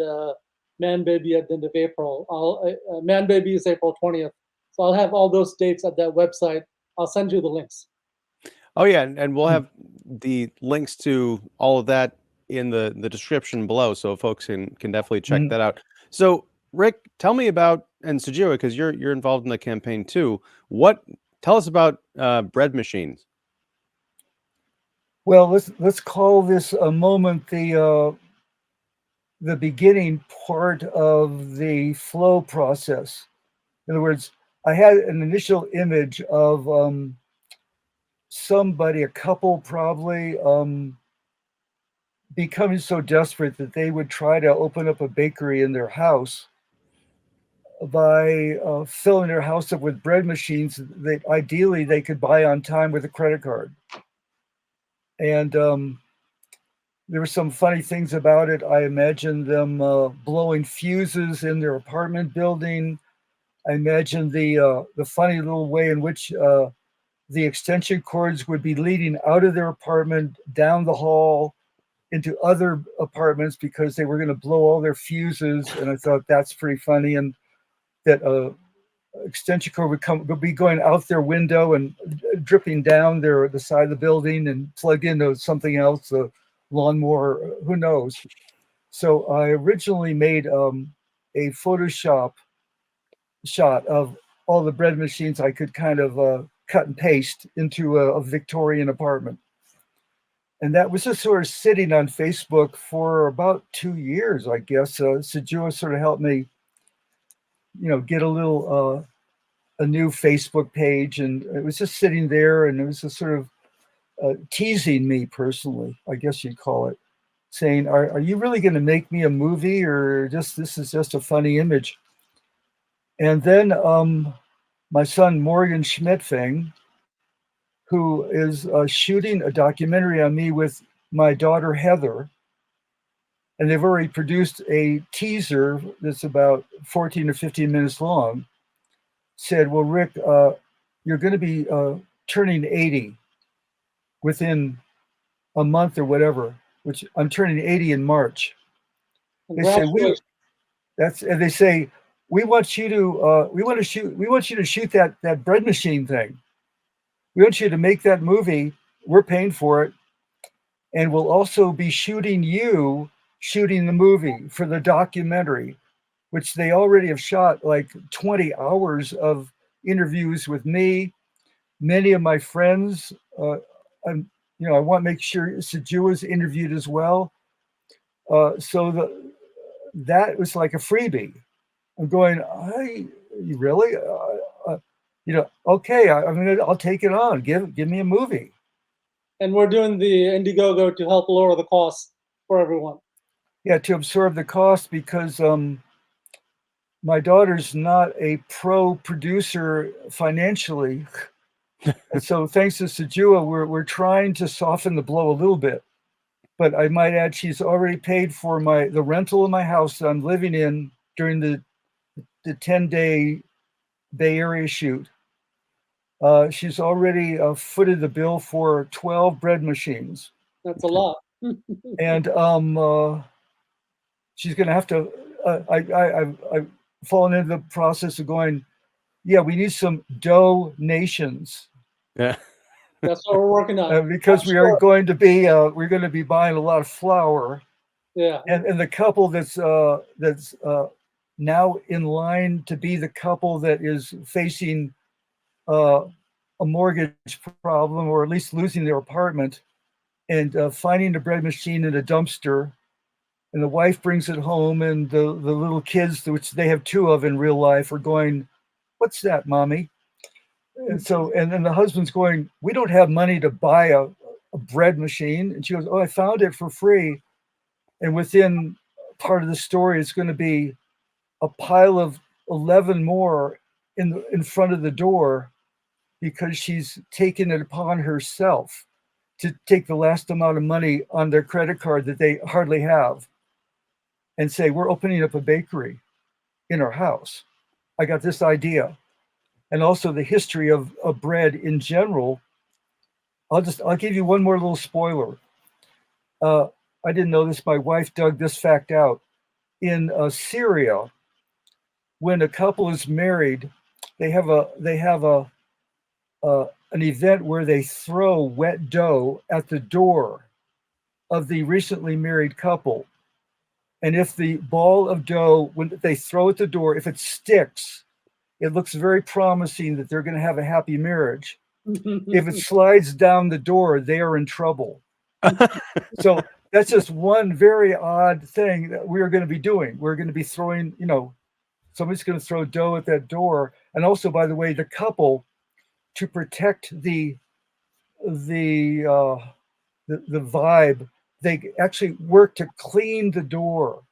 Man Baby at the end of April. Man Baby is April 20th. So I'll have all those dates at that website. I'll send you the links. Oh yeah, and we'll have the links to all of that in the description below, so folks can definitely check that out. So Rick, tell me about, and Sujewa, because you're involved in the campaign too. Tell us about Bread Machines. Well, let's call this a moment the beginning part of the flow process. In other words, I had an initial image of somebody, a couple probably, becoming so desperate that they would try to open up a bakery in their house by filling their house up with bread machines that ideally they could buy on time with a credit card. And there were some funny things about it. I imagined them blowing fuses in their apartment building. I imagined the funny little way in which the extension cords would be leading out of their apartment, down the hall, into other apartments because they were going to blow all their fuses. And I thought that's pretty funny. And that extension cord would be going out their window and dripping down the side of the building and plug into something else, a lawnmower, who knows. So I originally made a Photoshop shot of all the bread machines I could kind of cut and paste into a Victorian apartment. And that was just sort of sitting on Facebook for about 2 years, I guess. Sujewa sort of helped me, get a new Facebook page, and it was just sitting there, and it was just sort of teasing me personally, I guess you'd call it, saying, are you really going to make me a movie, or this is just a funny image? And then my son Morgan Schmidt, who is shooting a documentary on me with my daughter Heather, and they've already produced a teaser that's about 14 or 15 minutes long, said, well, Rick, you're going to be turning 80 within a month or whatever, which I'm turning 80 in March. They say, they say, we want you to shoot that bread machine thing. We want you to make that movie. We're paying for it. And we'll also be shooting the movie for the documentary, which they already have shot like 20 hours of interviews with me, many of my friends. I want to make sure Sujewa's interviewed as well. So that was like a freebie. I'm going, you really? Okay, I'll take it on. Give me a movie. And we're doing the Indiegogo to help lower the costs for everyone. Yeah, to absorb the cost, because my daughter's not a pro producer financially. And so thanks to Sujewa, we're trying to soften the blow a little bit. but I might add she's already paid for the rental of my house that I'm living in during the 10-day Bay Area shoot. She's already footed the bill for 12 bread machines. That's a lot. And she's going to have to. I've fallen into the process of going, yeah, we need some donations. Yeah. That's what we're working on. Because we are going to be we're going to be buying a lot of flour. Yeah. And the couple that's now in line to be the couple that is facing a mortgage problem, or at least losing their apartment, and finding a bread machine in a dumpster, and the wife brings it home, and the little kids, which they have 2 of in real life, are going, "What's that, mommy?" And so, and then the husband's going, "We don't have money to buy a bread machine." And she goes, "Oh, I found it for free." And within part of the story, it's going to be a pile of 11 more in front of the door, because she's taken it upon herself to take the last amount of money on their credit card that they hardly have and say, "We're opening up a bakery in our house. I got this idea." And also the history of bread in general. I'll give you one more little spoiler. I didn't know this. My wife dug this fact out. In Syria, when a couple is married, they have an event where they throw wet dough at the door of the recently married couple. And if the ball of dough, when they throw at the door, if it sticks, it looks very promising that they're going to have a happy marriage. If it slides down the door, they are in trouble. So that's just one very odd thing that we're going to be doing. We're going to be throwing, somebody's going to throw dough at that door. And also, by the way, the couple, to protect the vibe, they actually work to clean the door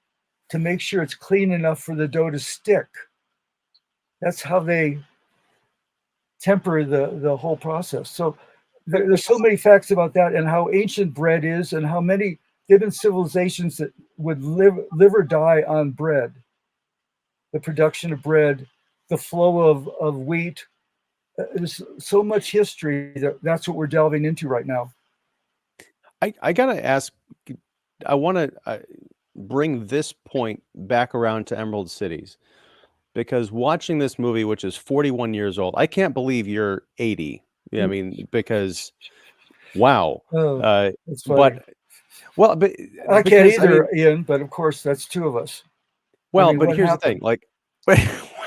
to make sure it's clean enough for the dough to stick. That's how they temper the whole process. So there's so many facts about that, and how ancient bread is, and how many different civilizations that would live or die on bread. The production of bread, the flow of wheat. There's so much history that's what we're delving into right now. I gotta ask, I want to bring this point back around to Emerald Cities, because watching this movie, which is 41 years old, I can't believe you're 80. Yeah, I mean, because wow. That's funny. But I can't either, Ian. But of course, that's 2 of us. Well, but here's the thing, like,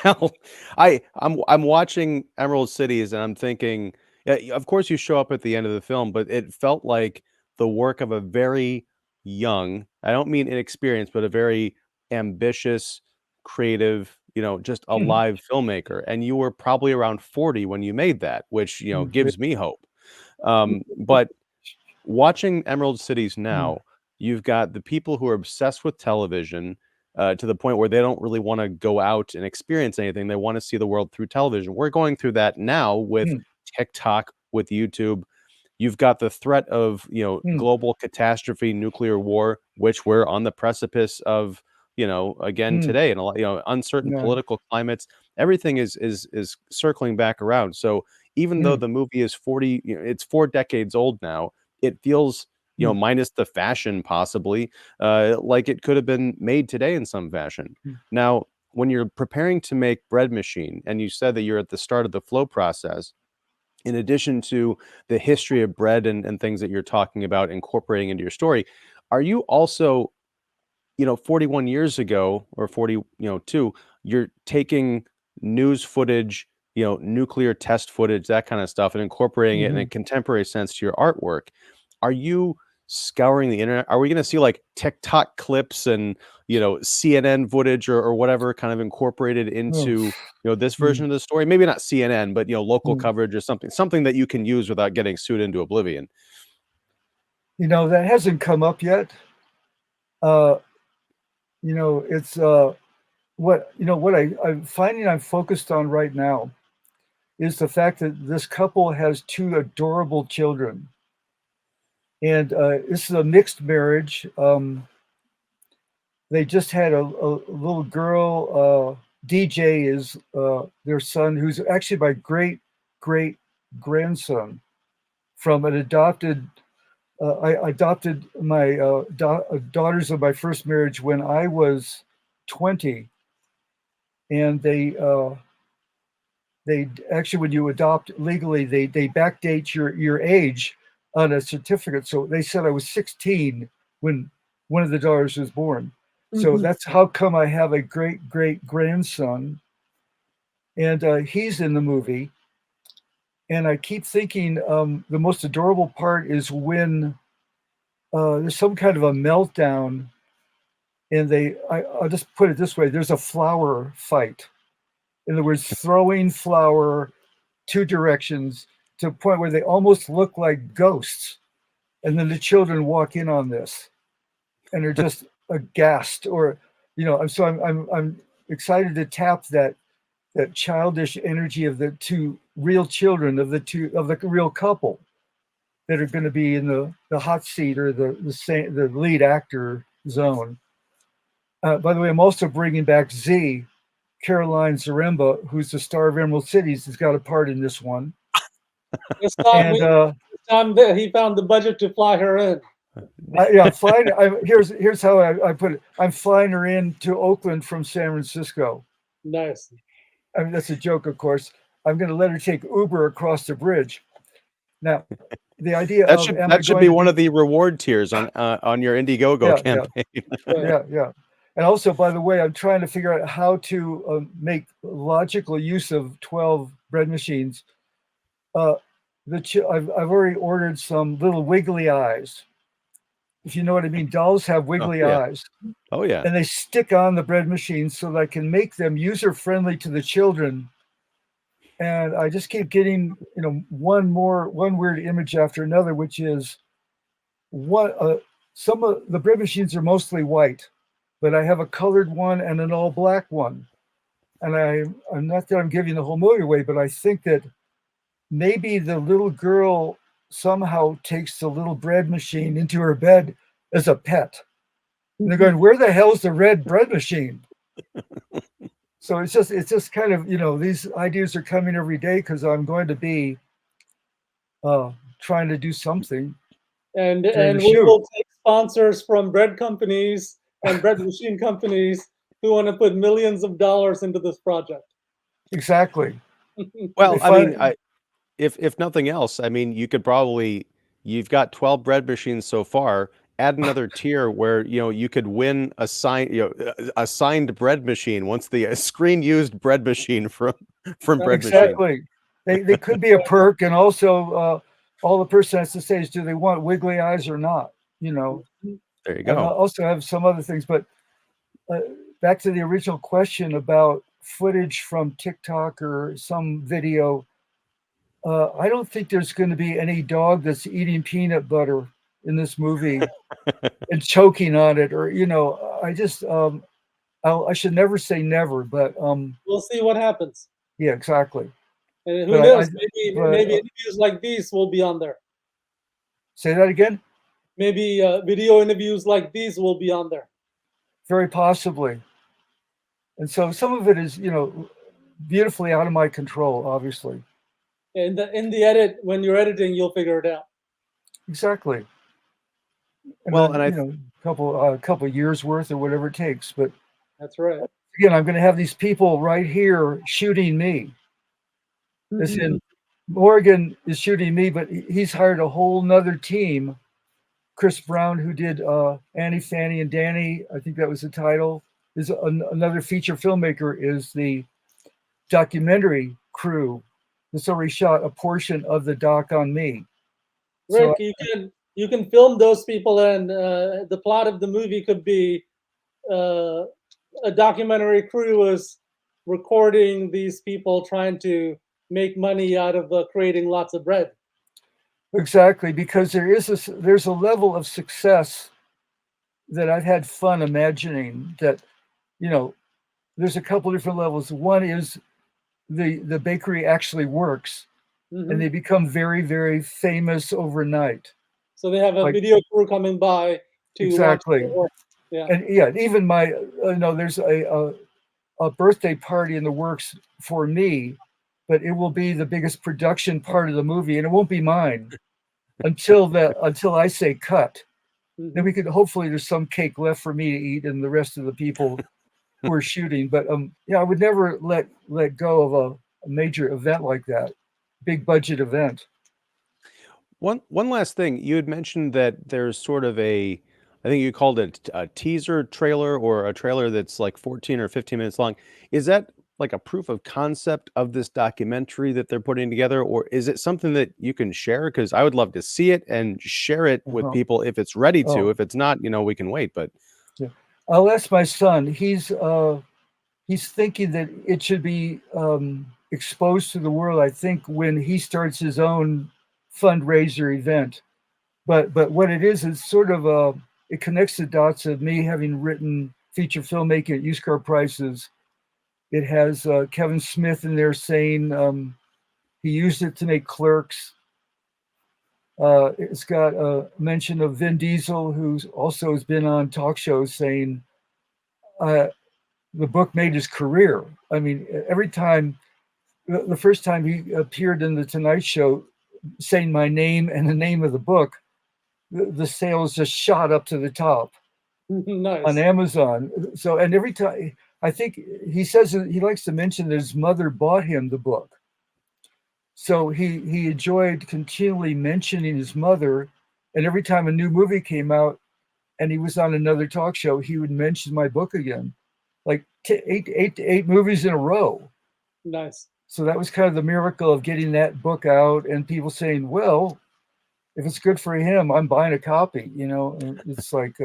well, I'm watching Emerald Cities and I'm thinking, yeah, of course you show up at the end of the film, but it felt like the work of a very young, I don't mean inexperienced, but a very ambitious, creative, just a live filmmaker. And you were probably around 40 when you made that, which, gives me hope. But watching Emerald Cities now, you've got the people who are obsessed with television, to the point where they don't really want to go out and experience anything. They want to see the world through television. We're going through that now with TikTok, with YouTube. You've got the threat of, global catastrophe, nuclear war, which we're on the precipice of, again today, and a lot, uncertain political climates. Everything is circling back around. So even though the movie is 40, it's 4 decades old now, it feels, minus the fashion possibly, like it could have been made today in some fashion. Now, when you're preparing to make Bread Machine, and you said that you're at the start of the flow process, in addition to the history of bread and things that you're talking about incorporating into your story, are you also, 41 years ago, or 42, you're taking news footage, nuclear test footage, that kind of stuff, and incorporating it in a contemporary sense to your artwork. Are you scouring the internet? Are we going to see like TikTok clips and, CNN footage or whatever kind of incorporated into, this version of the story? Maybe not CNN, but, local coverage or something that you can use without getting sued into oblivion. That hasn't come up yet. It's what I'm finding I'm focused on right now is the fact that this couple has 2 adorable children. And this is a mixed marriage. They just had a little girl. DJ is their son, who's actually my great grandson from an adopted. I adopted my daughters of my first marriage when I was 20, and they actually, when you adopt legally, they backdate your age on a certificate. So they said I was 16 when one of the daughters was born. So that's how come I have a great grandson, and he's in the movie. And I keep thinking the most adorable part is when there's some kind of a meltdown, and I'll just put it this way: there's a flower fight. In other words, throwing flour two directions to a point where they almost look like ghosts. And then the children walk in on this and are just aghast, or, so I'm excited to tap that childish energy of the two real children of the real couple that are going to be in the hot seat, or the lead actor zone. By the way, I'm also bringing back Z, Carolyn Zaremba, who's the star of Emerald Cities, has got a part in this one. This time, And he found the budget to fly her in. yeah, flying. Here's how I put it. I'm flying her in to Oakland from San Francisco. Nice. I mean, that's a joke, of course. I'm going to let her take Uber across the bridge. Now, the idea that should be one of the reward tiers on your Indiegogo campaign. Yeah. And also, by the way, I'm trying to figure out how to make logical use of 12 bread machines. I've already ordered some little wiggly eyes. If you know what I mean, dolls have wiggly eyes. Oh yeah. And they stick on the bread machine so that I can make them user-friendly to the children. And I just keep getting, one weird image after another, which is some of the bread machines are mostly white, but I have a colored one and an all black one. And I'm not that I'm giving the whole movie away, but I think that maybe the little girl somehow takes the little bread machine into her bed as a pet. And they're going, where the hell's the red bread machine? So it's just kind of, these ideas are coming every day because I'm going to be trying to do something. And we will take sponsors from bread companies and bread machine companies who want to put millions of dollars into this project. Exactly. Well, I mean, if nothing else, I mean, you've got 12 bread machines so far. Add another tier where you could win a signed bread machine once the screen used bread machine from bread machine. Exactly. They could be a perk, and also all the person has to say is, do they want wiggly eyes or not? There you go. And I also have some other things, but back to the original question about footage from TikTok or some video. I don't think there's going to be any dog that's eating peanut butter in this movie and choking on it, or I just I should never say never, but we'll see what happens. Yeah, exactly. And who knows? Maybe interviews like these will be on there. Say that again. Maybe video interviews like these will be on there. Very possibly. And so some of it is, beautifully out of my control, obviously. In the edit, when you're editing, you'll figure it out. Exactly. And well, then, and a couple years worth or whatever it takes. But that's right. Again, I'm going to have these people right here shooting me. As in, Morgan is shooting me, but he's hired a whole nother team. Chris Brown, who did Annie, Fanny, and Danny, I think that was the title, is another feature filmmaker, is the documentary crew that's already shot a portion of the doc on me. Rick, so, you can film those people, and the plot of the movie could be a documentary crew is recording these people trying to make money out of creating lots of bread. Exactly, because there's a level of success that I've had fun imagining that, there's a couple different levels. One is the bakery actually works, and they become very, very famous overnight. So they have a Like- video crew coming by to Exactly. watch the work. Yeah. And yeah, even my there's a birthday party in the works for me, but it will be the biggest production part of the movie, and it won't be mine until I say cut. Then we could hopefully there's some cake left for me to eat and the rest of the people who are shooting. But yeah, I would never let go of a major event like that, big budget event. One last thing, you had mentioned that there's sort of I think you called it a teaser trailer or a trailer that's like 14 or 15 minutes long. Is that like a proof of concept of this documentary that they're putting together, or is it something that you can share? Because I would love to see it and share it with people if it's ready to. Oh. If it's not, we can wait. But Yeah. I'll ask my son. He's thinking that it should be exposed to the world, I think, when he starts his own fundraiser event. But what it is sort of it connects the dots of me having written feature filmmaking at used car prices. It has Kevin Smith in there saying he used it to make Clerks. It's got a mention of Vin Diesel, who also has been on talk shows saying the book made his career. I mean, every time, the first time he appeared in the Tonight Show saying my name and the name of the book, the sales just shot up to the top. Nice. On Amazon. So, and every time, I think he says he likes to mention that his mother bought him the book. So he enjoyed continually mentioning his mother. And every time a new movie came out and he was on another talk show, he would mention my book again, like eight movies in a row. Nice. So that was kind of the miracle of getting that book out and people saying, well, if it's good for him, I'm buying a copy, and it's like,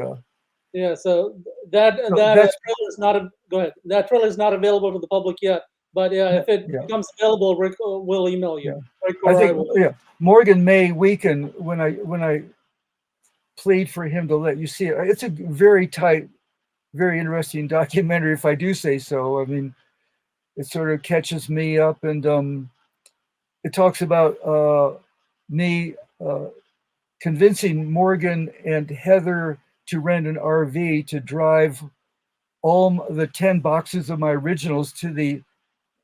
yeah, so that trailer is not go ahead. That trailer is not available to the public yet, but yeah, if it becomes available, Rick will email you. Yeah. I think Morgan May Weekend when I plead for him to let you see it. It's a very tight, very interesting documentary, if I do say so. I mean, it sort of catches me up, and it talks about me convincing Morgan and Heather to rent an RV to drive all the 10 boxes of my originals to the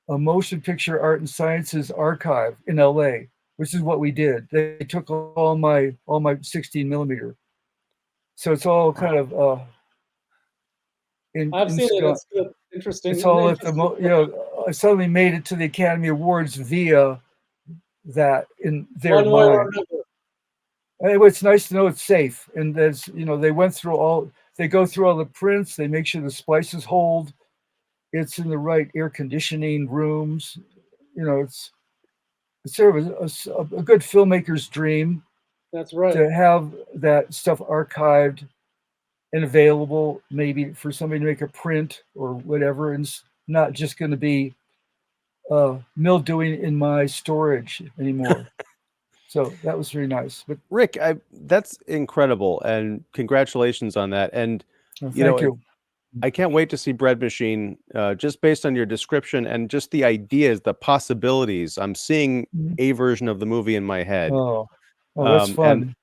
Motion Picture Art and Sciences Archive in LA, which is what we did. They took all my 16 millimeter. So it's all kind of I've seen it. It's good. Interesting. It's all at I suddenly made it to the Academy Awards via that in their one way or mind. another. Anyway, it's nice to know it's safe. And there's, they go through all the prints, they make sure the splices hold, it's in the right air conditioning rooms. It's sort of a good filmmaker's dream. That's right. To have that stuff archived and available, maybe for somebody to make a print or whatever, and it's not just going to be mildewing in my storage anymore. So that was very nice. But Rick, that's incredible, and congratulations on that. And thank you. I can't wait to see Bread Machine, just based on your description and just the ideas, the possibilities. I'm seeing a version of the movie in my head. Oh, that's fun.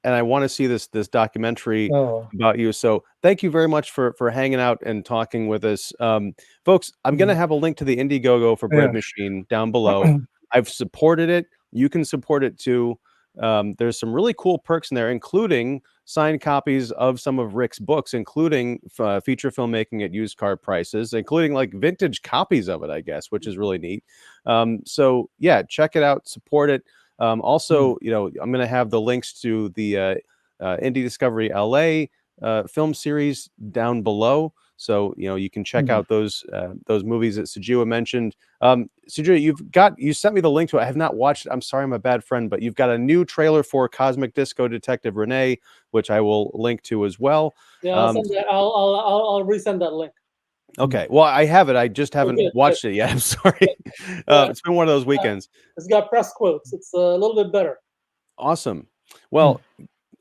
And I want to see this documentary about you. So thank you very much for hanging out and talking with us. Folks, I'm going to have a link to the Indiegogo for Bread Machine down below. I've supported it. You can support it too. There's some really cool perks in there, including signed copies of some of Rick's books, including feature filmmaking at used car prices, including like vintage copies of it, I guess, which is really neat. So yeah, check it out, support it. Also, I'm going to have the links to the Indie Discovery LA film series down below. So, you can check out those movies that Sujewa mentioned. Sujewa, you sent me the link to it. I have not watched it. I'm sorry, I'm a bad friend, but you've got a new trailer for Cosmic Disco Detective Renee, which I will link to as well. Yeah, I'll resend that link. Okay. Well, I have it. I just haven't watched it yet. I'm sorry. It's been one of those weekends. It's got press quotes. It's a little bit better. Awesome. Well,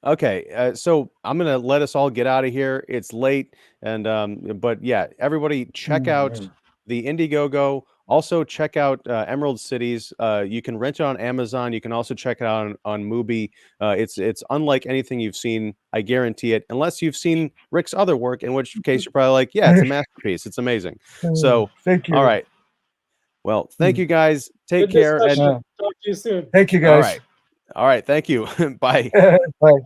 okay. So I'm going to let us all get out of here. It's late. And, but yeah, everybody check out the Indiegogo Also, check out Emerald Cities. You can rent it on Amazon. You can also check it out on Mubi. It's unlike anything you've seen. I guarantee it. Unless you've seen Rick's other work, in which case you're probably like, yeah, it's a masterpiece. It's amazing. So, Thank you. all right. Well, thank you guys. Take Good care. And discussion. Talk to you soon. Thank you, all guys. right. All right. Thank you. Bye. Bye.